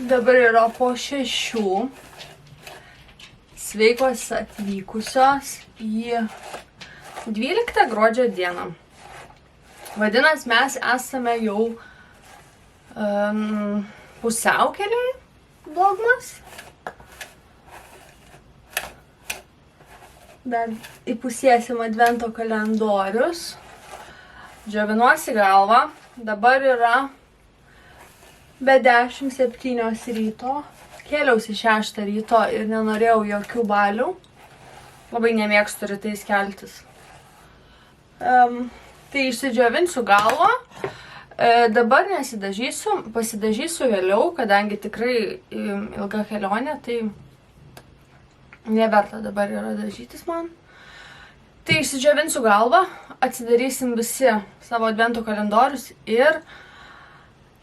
Dabar yra po 6. Sveikos atvykusios į 12 gruodžio dieną. Vadinasi, mes esame jau pusiaukelėj vlogmas. Dar įpusėsim advento kalendorius. Džiovinuosi galvą. Dabar yra be 10:07 ryto. Kėliausi 6 ryto ir nenorėjau jokių balių. Labai nemėgstu rytais keltis. Tai išsidžiovinsiu galvą. Dabar nesidažysiu, pasidažysiu vėliau, kadangi tikrai ilga kelionė, tai neverta dabar yra dažytis man. Tai išsidžiovinsiu galvą, atsidarysim visi savo advento kalendorius ir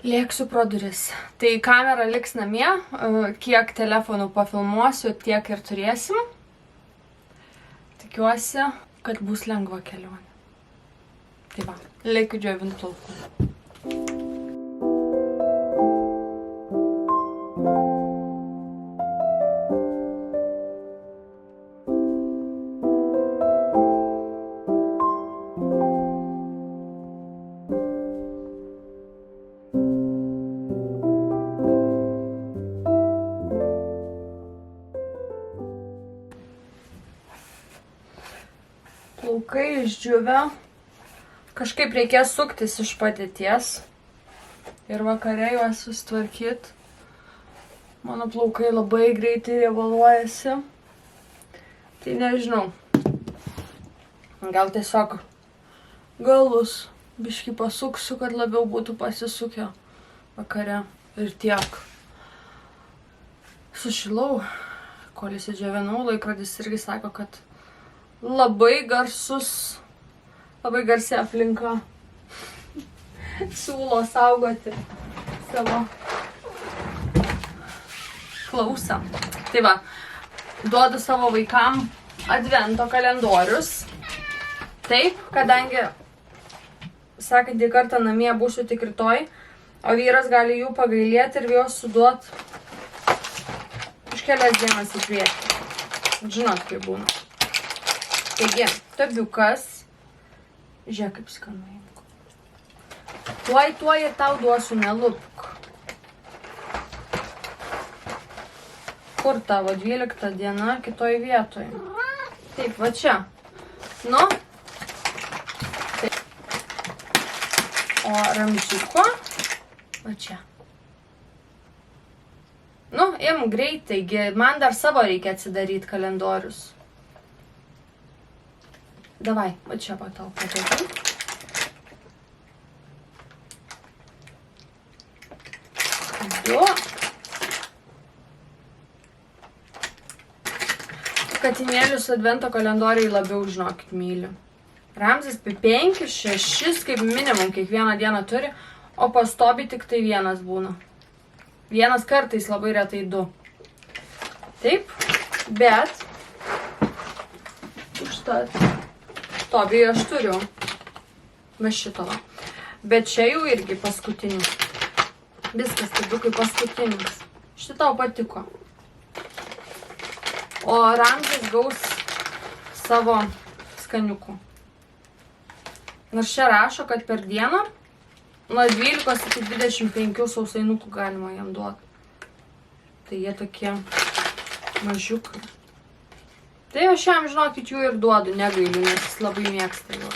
lėksiu pro duris. Tai kamera liks namie, kiek telefonų pafilmuosiu, tiek ir turėsim. Tikiuosi, kad bus lengva kelionė. Tai va, leikiu džiovint plaukų. Plaukai išdžiuvę. Kažkaip reikės suktis iš padėties ir vakare juos susitvarkyti. Mano plaukai labai greitai riebaluojasi. Tai nežinau. Gal tiesiog galus biškį pasuksiu, kad labiau būtų pasisukę vakare. Ir tiek. Sušilau, kol įsidžiovinau, laikrodis irgi sako, kad labai garsi aplinka. Siūlo saugoti savo klausą. Tai va, duodu savo vaikam advento kalendorius. Taip, kadangi sekantį kartą namie būsiu tik rytoj, o vyras gali jų pagailėti ir juos suduot už kelias dienas į priekį. Žinot, kaip būna. Taigi, tabiukas. Žiūrėk, kaip skanu imku. Tuoj ir tau duosiu, nelupk. Kur tavo 12 diena kitoj vietoj? Taip, va čia. Nu. Taip. O ramžiuko? Va čia. Nu, im greitai, man dar savo reikia atsidaryti kalendorius. Davai, va čia va tau padėdžiu. Du. Katinėlius advento kalendoriai labiau, žinokit, myliu. Ramzis 5, 6 kaip minimum kiekvieną dieną turi, o pastobi tik tai vienas būna. Vienas kartais, labai retai 2. Taip, bet užtat. Tobį aš turiu. Va šito va. Bet čia jau irgi paskutinis. Viskas taip kaip paskutinis. Šitą tau patiko. O Ramzis gaus savo skaniukų. Nors čia rašo, kad per dieną nuo 12 iki 25 sausainukų galima jam duoti. Tai jie tokie mažiukai. Tai aš jam, žinokit, jų ir duodu, negailiu, nes jis labai mėgsta juos.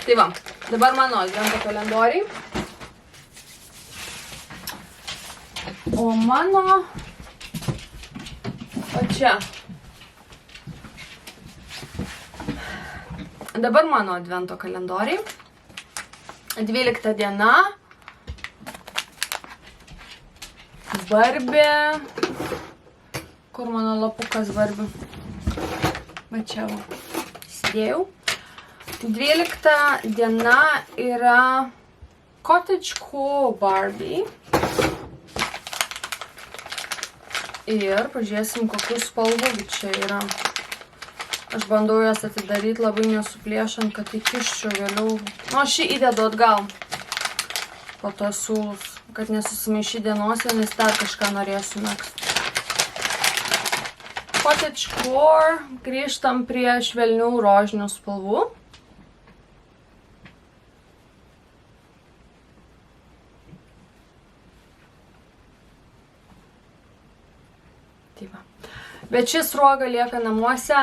Tai va, dabar mano advento kalendoriai. O mano... O čia. Dabar mano advento kalendoriai. 12 diena. Barbė. Kur mano lapukas Barbė? Va čia va. Sėdėjau. 12 diena yra Cottage Co Barbie. Ir pažiūrėsim, kokių spalvų čia yra. Aš bandau jas atidaryti labai nesuplėšant, kad įkiščiau vėliau. Nu, aš jį įdedu atgal po to siūlus, kad nesusimaišy dienose, nes dar kažką norėsiu megzti. Cottagecore. Grįžtam prie švelnių rožinių spalvų. Tai va. Bet šis sruoga lieka namuose,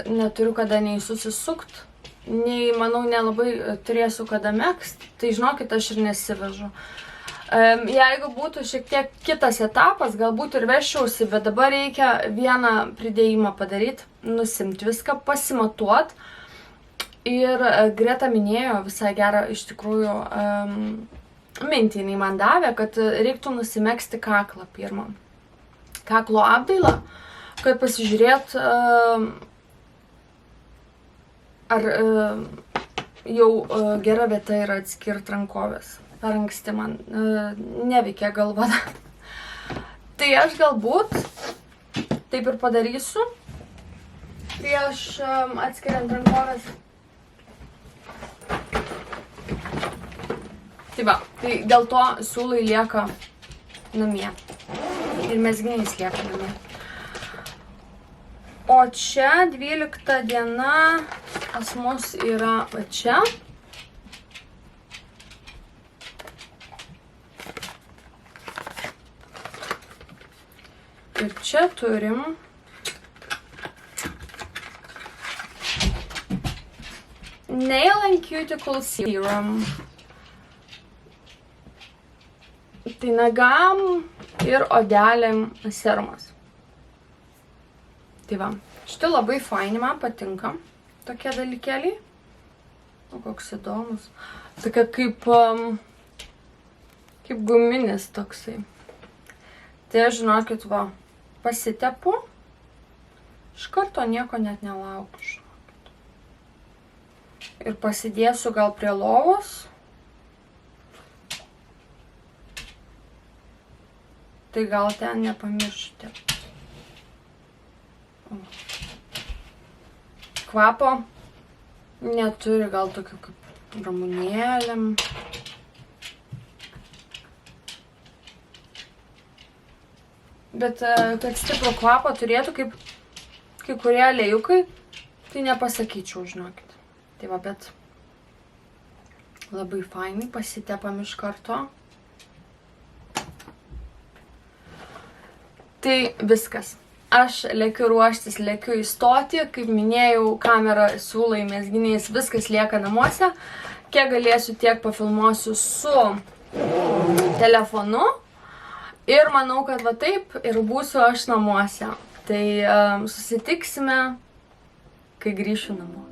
neturiu kada nei susisukt, nei, manau, nelabai turėsiu kada megzt, tai žinokit, aš ir nesivežu. Jeigu būtų šiek tiek kitas etapas, galbūt ir vežčiausi, bet dabar reikia vieną pridėjimą padaryti, nusimti viską, pasimatuot. Ir Greta minėjo visai gerą iš tikrųjų mintį, jinai man davė, kad reiktų nusimegzti kaklą pirmą. Kaklo apdailą, kad pasižiūrėt, ar jau gera vieta yra atskirti rankovės. Per anksti man neveikia galva. Tai aš galbūt taip ir padarysiu prieš atskiriant rankovės. Tai va, tai dėl to siūlai lieka namie. Ir mezginys lieka namie. O čia 12 diena pas mus yra va čia. Ir čia turim Nail and Cuticle Serum. Tai nagam ir odelėm serumas. Tai va, šitie labai faini, man patinka tokie dalykėliai. O koks įdomus. Tokia kaip guminis toksai. Tai aš, žinokit, va, pasitepu. Iš karto nieko net nelaukiu. Ir pasidėsiu gal prie lovos. Tai gal ten nepamiršite. Kvapo neturi, gal tokių kaip ramunėlėm. Bet kad stiprų kvapą turėtų kaip kai kurie aliejukai, tai nepasakyčiau, žinokit. Tai va, bet labai fainai pasitepam iš karto. Tai viskas. Aš lekiu ruoštis, lekiu įstoti. Kaip minėjau, kamera, siūlai, mezginiais, viskas lieka namuose. Kiek galėsiu, tiek pafilmuosiu su telefonu. Ir manau, kad va taip ir būsiu aš namuose. Tai susitiksime, kai grįšiu namo.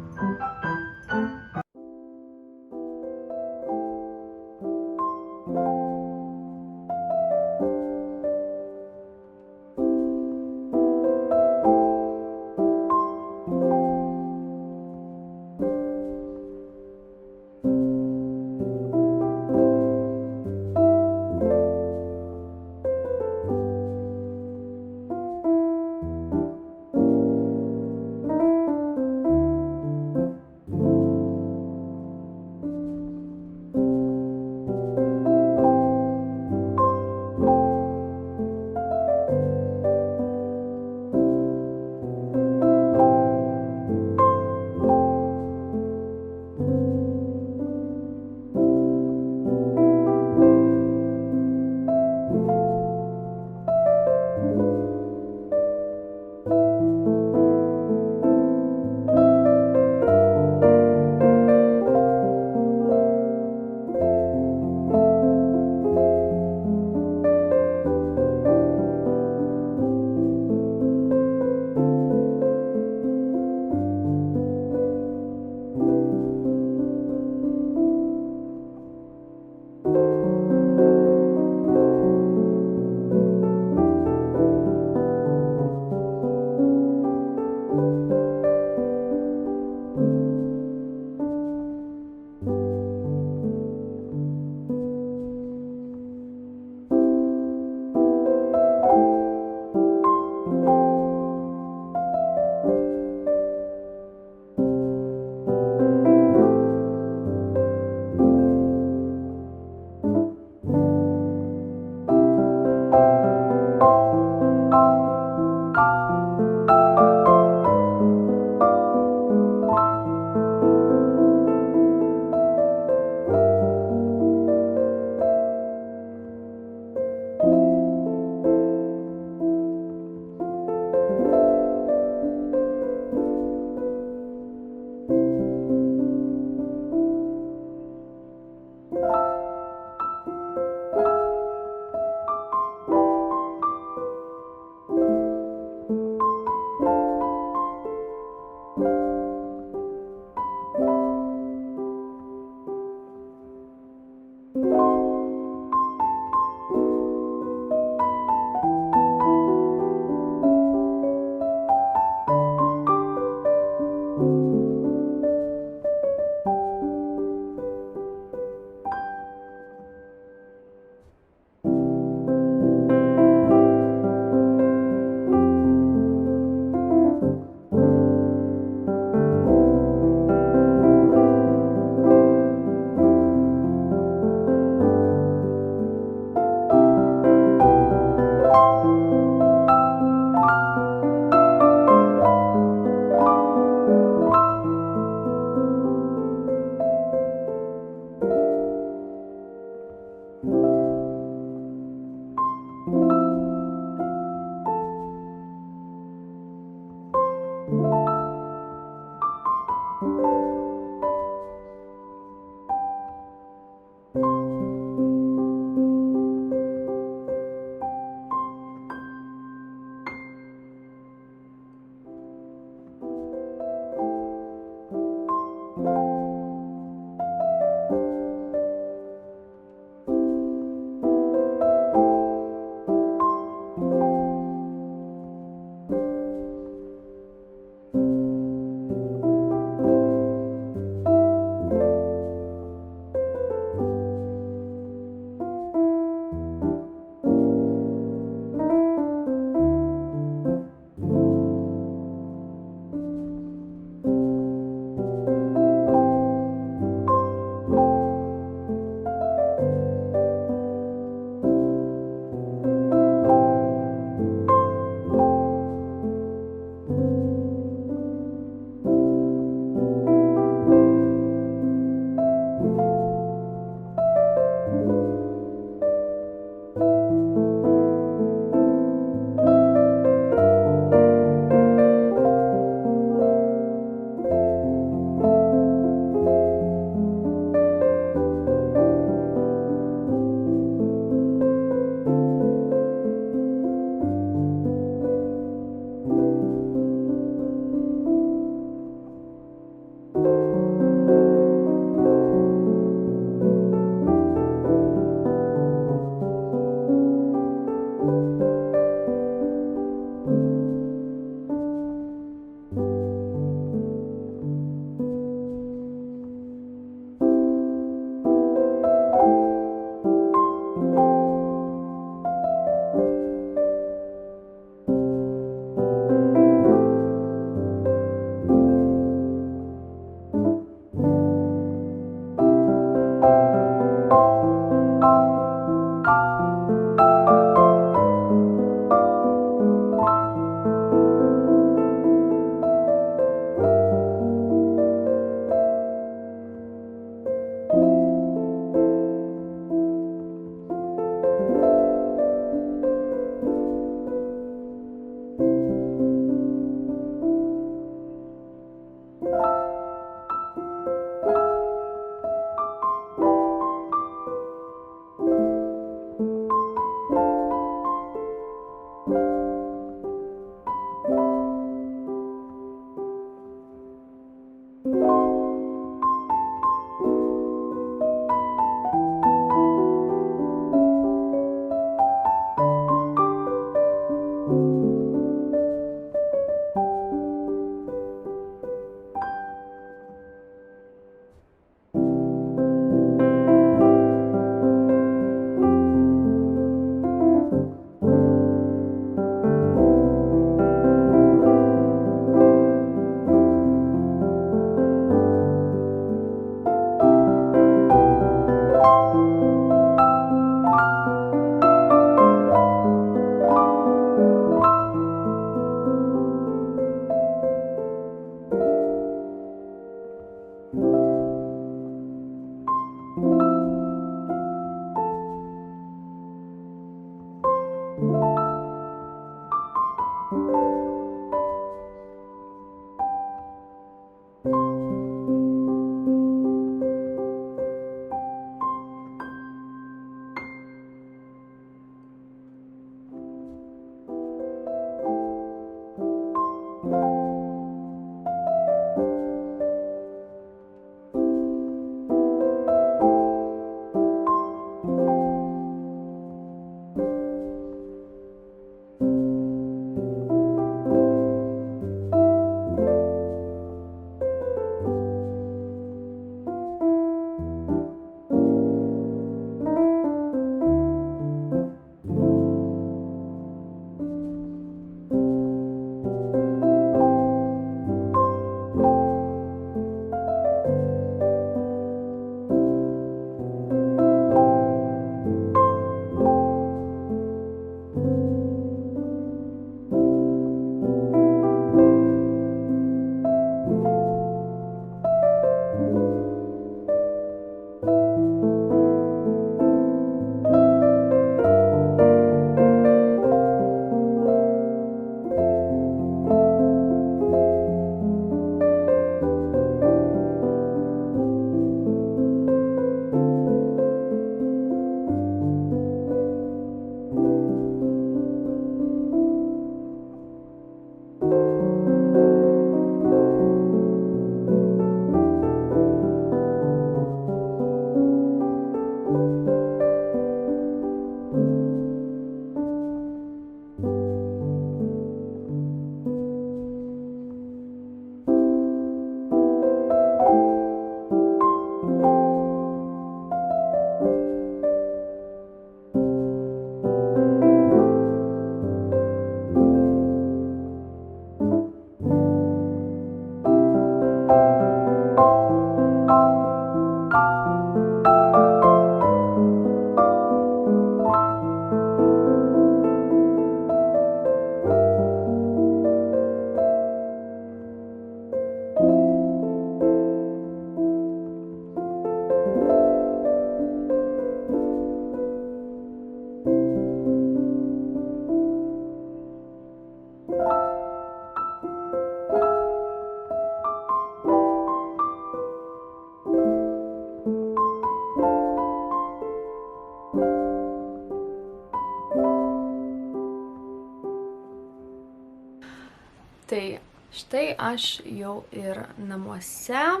štai aš jau ir namuose.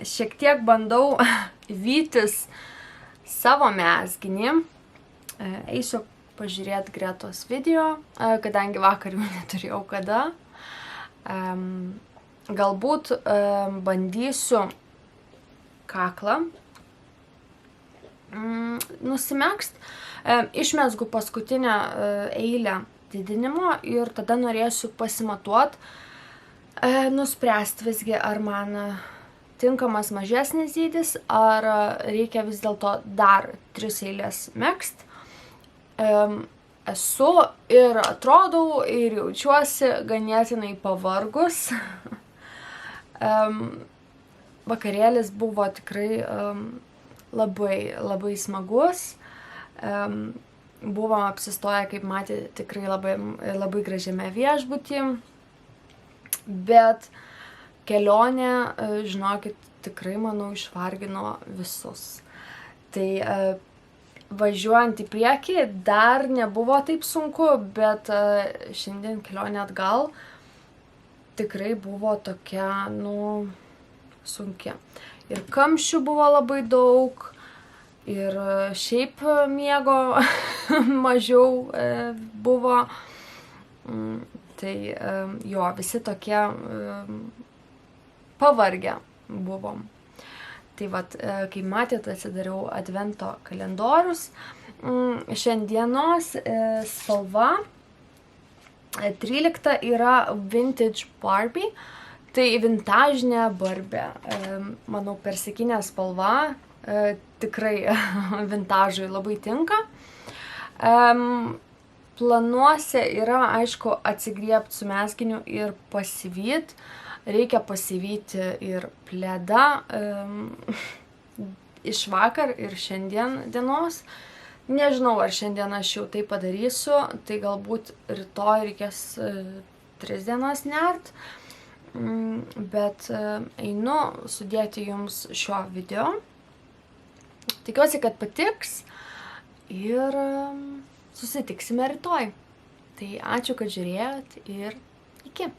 Šiek tiek bandau vytis savo mezginį. Eisiu pažiūrėti Gretos video, kadangi vakar jau neturėjau kada. Galbūt bandysiu kaklą nusimegzt. Išmezgu paskutinę eilę didinimo ir tada norėsiu pasimatuot, nuspręsti visgi, ar man tinkamas mažesnis dydis, ar reikia vis dėlto dar 3 eilės megzt. Esu ir atrodau ir jaučiuosi ganėtinai pavargus. Vakarėlis buvo tikrai labai smagus. Buvom apsistoję, kaip matė, tikrai labai gražiame viešbuty. Bet kelionė, žinokit, tikrai, manau, išvargino visus. Tai važiuojant į priekį dar nebuvo taip sunku, bet šiandien kelionė atgal tikrai buvo tokia, sunki. Ir kamščių buvo labai daug, ir šiaip miego mažiau buvo. Tai jo, visi tokie pavargę buvom. Tai vat, kaip matėte, atsidariau advento kalendorius. Šiandienos spalva 13 yra Vintage Barbie. Tai vintažinė Barbė. Manau, persikinė spalva tikrai vintažui labai tinka. Planuose yra, aišku, atsigriebti su mezginiu ir pasivyt. Reikia pasivyti ir pledą iš vakar ir šiandien dienos. Nežinau, ar šiandien aš jau tai padarysiu, tai galbūt rytoj reikės 3 dienas nert. Bet einu sudėti jums šio video. Tikiuosi, kad patiks ir susitiksime rytoj. Tai ačiū, kad žiūrėjot ir iki.